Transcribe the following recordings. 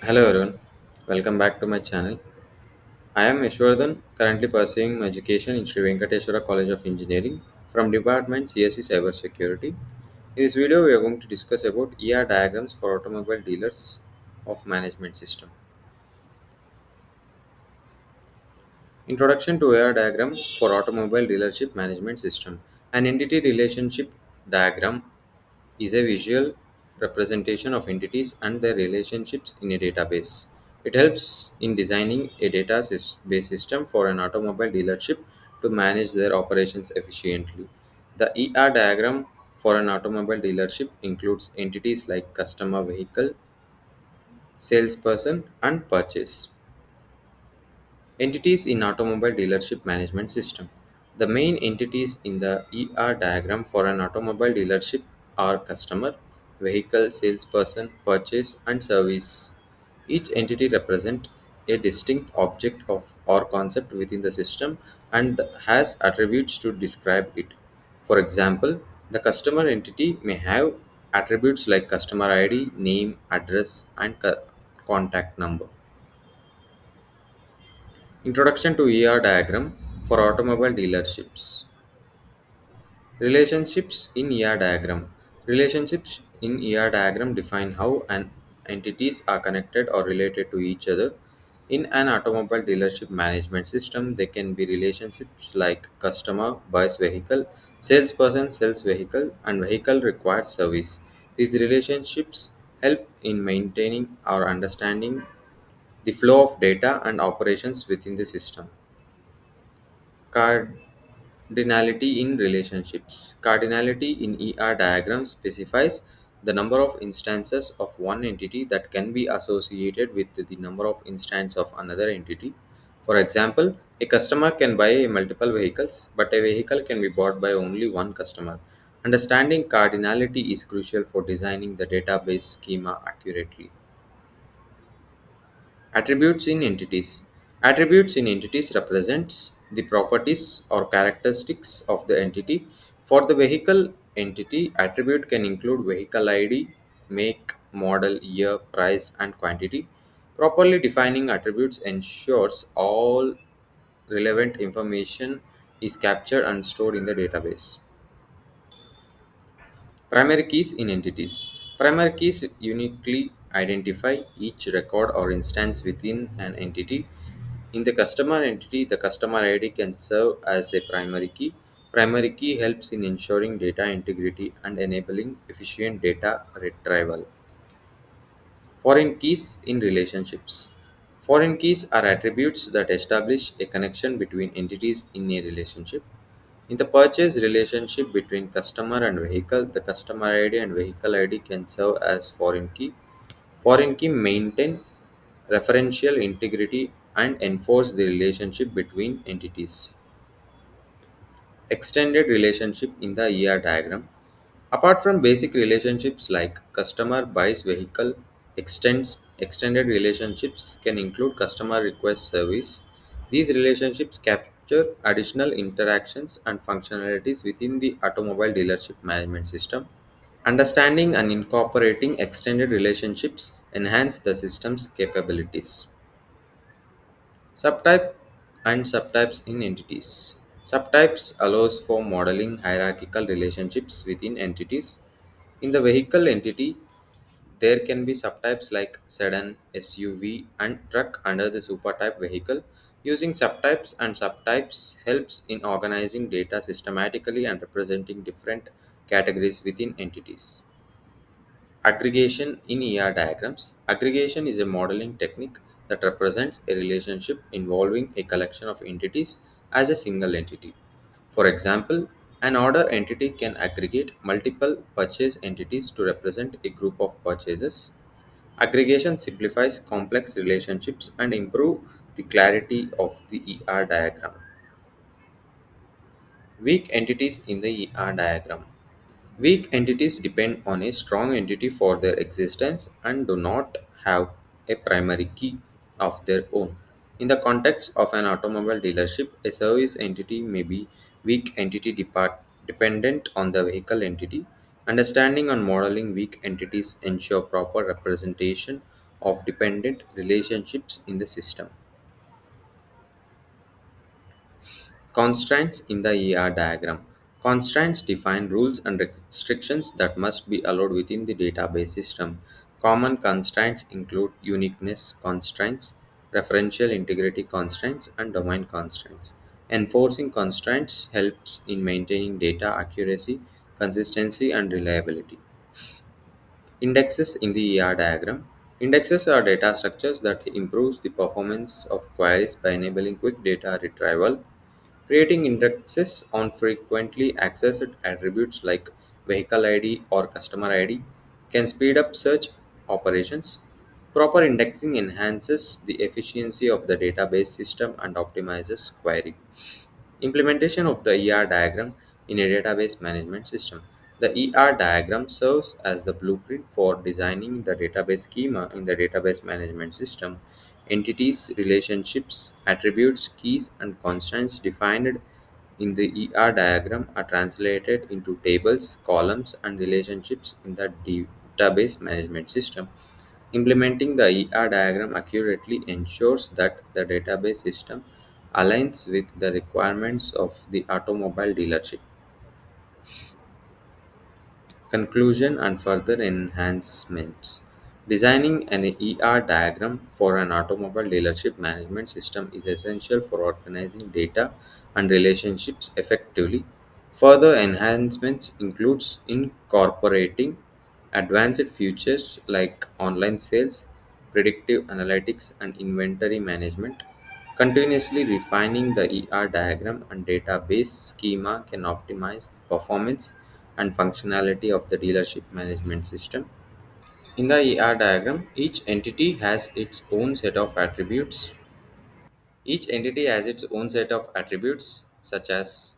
Hello everyone, welcome back to my channel. I am Yashwardhan, currently pursuing my education in Sri Venkateswara College of Engineering from Department CSE Cybersecurity. In this video, we are going to discuss about ER diagrams for automobile dealers of management system. Introduction to ER diagram for automobile dealership management system. An entity relationship diagram is a visual representation of entities and their relationships in a database. It helps in designing a database system for an automobile dealership to manage their operations efficiently. The ER diagram for an automobile dealership includes entities like customer, vehicle, salesperson, and purchase. Entities in automobile dealership management system. The main entities in the ER diagram for an automobile dealership are customer, vehicle, salesperson, purchase, and service. Each entity represents a distinct object of or concept within the system and has attributes to describe it. For example, the customer entity may have attributes like customer ID, name, address, and contact number. Introduction to ER diagram for automobile dealerships. Relationships in ER diagram. Relationships in ER diagram define how an entities are connected or related to each other. In an automobile dealership management system, there can be relationships like customer buys vehicle, salesperson sells vehicle, and vehicle requires service. These relationships help in maintaining or understanding the flow of data and operations within the system. Cardinality in relationships. Cardinality in ER diagram specifies the number of instances of one entity that can be associated with the number of instances of another entity. For example, a customer can buy multiple vehicles, but a vehicle can be bought by only one customer. Understanding cardinality is crucial for designing the database schema accurately. Attributes in entities. Attributes in entities represents the properties or characteristics of the entity. For the vehicle entity, attribute can include vehicle ID, make, model, year, price, and quantity. Properly defining attributes ensures all relevant information is captured and stored in the database. Primary keys in entities. Primary keys uniquely identify each record or instance within an entity. In the customer entity, the customer ID can serve as a primary key. Primary key helps in ensuring data integrity and enabling efficient data retrieval. Foreign keys in relationships. Foreign keys are attributes that establish a connection between entities in a relationship. In the purchase relationship between customer and vehicle, the customer ID and vehicle ID can serve as foreign key. Foreign key maintain referential integrity and enforce the relationship between entities. Extended relationship in the ER diagram. Apart from basic relationships like customer buys vehicle, extended relationships can include customer request service. These relationships capture additional interactions and functionalities within the automobile dealership management system. Understanding and incorporating extended relationships enhance the system's capabilities. Subtype and subtypes in entities. Subtypes allows for modeling hierarchical relationships within entities. In the vehicle entity, there can be subtypes like sedan, SUV, and truck under the supertype vehicle. Using subtypes helps in organizing data systematically and representing different categories within entities. Aggregation in ER diagrams. Aggregation is a modeling technique that represents a relationship involving a collection of entities as a single entity. For example, an order entity can aggregate multiple purchase entities to represent a group of purchases. Aggregation simplifies complex relationships and improve the clarity of the ER diagram. Weak entities in the ER diagram. Weak entities depend on a strong entity for their existence and do not have a primary key of their own. In the context of an automobile dealership, a service entity may be weak entity dependent on the vehicle entity. Understanding and modeling weak entities ensure proper representation of dependent relationships in the system. Constraints in the ER diagram. Constraints define rules and restrictions that must be allowed within the database system. Common constraints include uniqueness constraints, referential integrity constraints, and domain constraints. Enforcing constraints helps in maintaining data accuracy, consistency, and reliability. Indexes in the ER diagram. Indexes are data structures that improves the performance of queries by enabling quick data retrieval. Creating indexes on frequently accessed attributes like vehicle ID or customer ID can speed up search operations. Proper indexing enhances the efficiency of the database system and optimizes query. Implementation of the ER diagram in a database management system. The ER diagram serves as the blueprint for designing the database schema in the database management system. Entities, relationships, attributes, keys, and constants defined in the ER diagram are translated into tables, columns, and relationships in the database management system. Implementing the ER diagram accurately ensures that the database system aligns with the requirements of the automobile dealership. Conclusion and further enhancements. Designing an ER diagram for an automobile dealership management system is essential for organizing data and relationships effectively. Further enhancements includes incorporating advanced features like online sales, predictive analytics, and inventory management. Continuously refining the ER diagram and database schema can optimize performance and functionality of the dealership management system. In the ER diagram, each entity has its own set of attributes. Each entity has its own set of attributes such as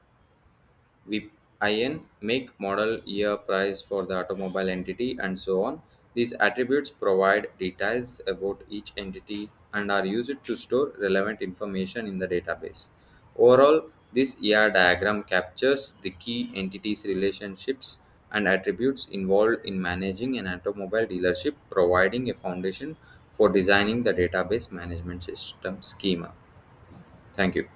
VIN, make, model, year, price for the automobile entity, and so on. These attributes provide details about each entity and are used to store relevant information in the database. Overall, this ER diagram captures the key entities, relationships, and attributes involved in managing an automobile dealership, providing a foundation for designing the database management system schema. Thank you.